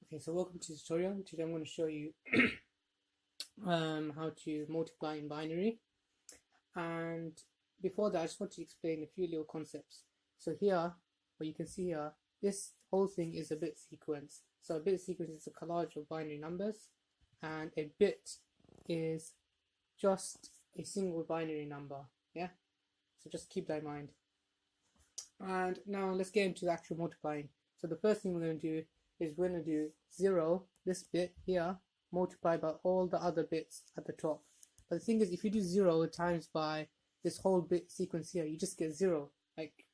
Okay, so welcome to the tutorial. Today I'm going to show you how to multiply in binary. And before that, I just want to explain a few little concepts. So here, what you can see here, this whole thing is a bit sequence. So a bit sequence is a collage of binary numbers, and a bit is just a single binary number. Yeah, so just keep that in mind. And now let's get into the actual multiplying. So the first thing we're going to do is we're going to do 0, this bit here, multiplied by all the other bits at the top. But the thing is, if you do 0 times by this whole bit sequence here, you just get 0. Like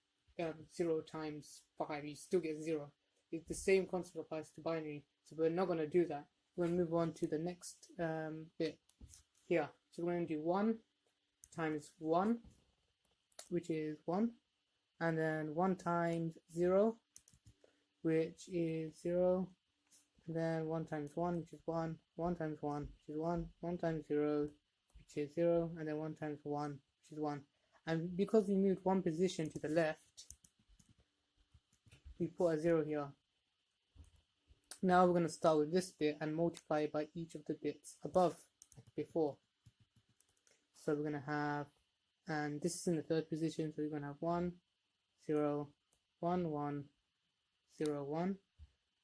0 times 5, you still get 0. It's the same concept applies to binary. So we're not going to do that. We're going to move on to the next bit here. So we're going to do 1 times 1, which is 1. And then 1 times 0, which is 0, and then 1 times 1, which is 1, 1 times 1, which is 1, 1 times 0, which is 0, and then 1 times 1, which is 1. And because we moved one position to the left, we put a 0 here. Now we're going to start with this bit and multiply by each of the bits above, like before. So we're going to have, and this is in the third position, so we're going to have 1, 0, 1, 1, 0, 1,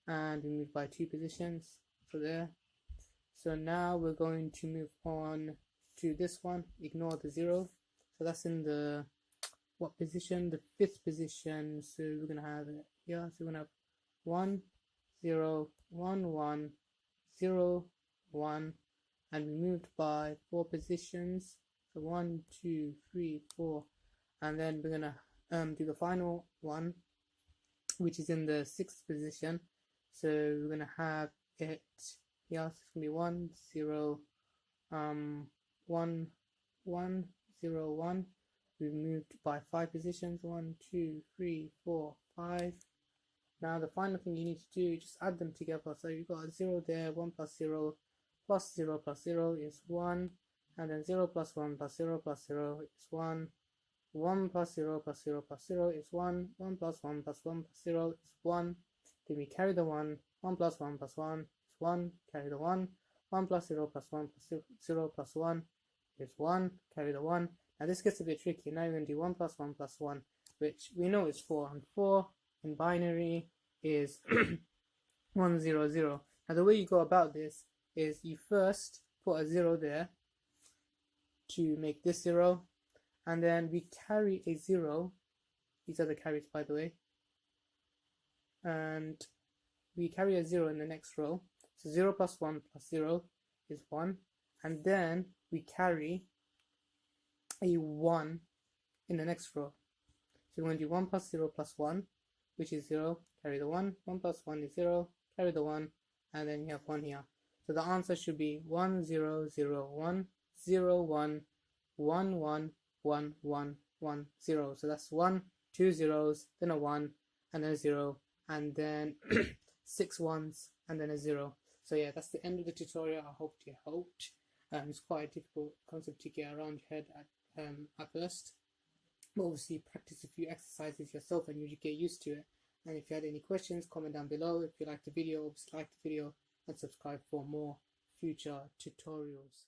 and we move by 2 positions, so there. So now we're going to move on to this one, ignore the 0, so that's in the, what position? The 5th position, so we're going to have it here, so we're going to have 1, 0, 1, 1, 0, 1, and we moved by 4 positions, so 1, 2, 3, 4, and then we're going to do the final one, which is in the 6th position. So we're going to have it here, so it's going to be 1, 0, 1, 1, 0, 1. We've moved by 5 positions, 1, 2, 3, 4, 5. Now the final thing you need to do is just add them together. So you've got a 0 there, 1 plus 0 plus 0 plus 0 is 1, and then 0 plus 1 plus 0 plus 0 is 1. 1 plus 0 plus 0 plus 0 is 1, 1 plus 1 plus 1 plus 0 is 1, then we carry the 1, 1 plus 1 plus 1 is 1, carry the 1, 1 plus 0 plus 1 plus 0 plus 1 is 1, carry the 1. Now this gets a bit tricky. Now you're going to do 1 plus 1 plus 1, which we know is 4, and 4 in binary is 1, 0, 0. Now the way you go about this is you first put a 0 there to make this 0, and then we carry a 0, these are the carries by the way, and we carry a 0 in the next row, so 0 plus 1 plus 0 is 1, and then we carry a 1 in the next row, so we're going to do 1 plus 0 plus 1, which is 0, carry the 1, 1 plus 1 is 0, carry the 1, and then you have 1 here. So the answer should be 1, 0, 0, 1, 0, 1, 1, 1, 1, 1, 1, 0. So that's 1, 2 zeros, then a 1, and then a 0, and then 6 ones, and then a 0. So yeah, that's the end of the tutorial. I hope you helped. It's quite a difficult concept to get around your head at first. But obviously practice a few exercises yourself and you get used to it. And if you had any questions, comment down below. If you liked the video, obviously like the video and subscribe for more future tutorials.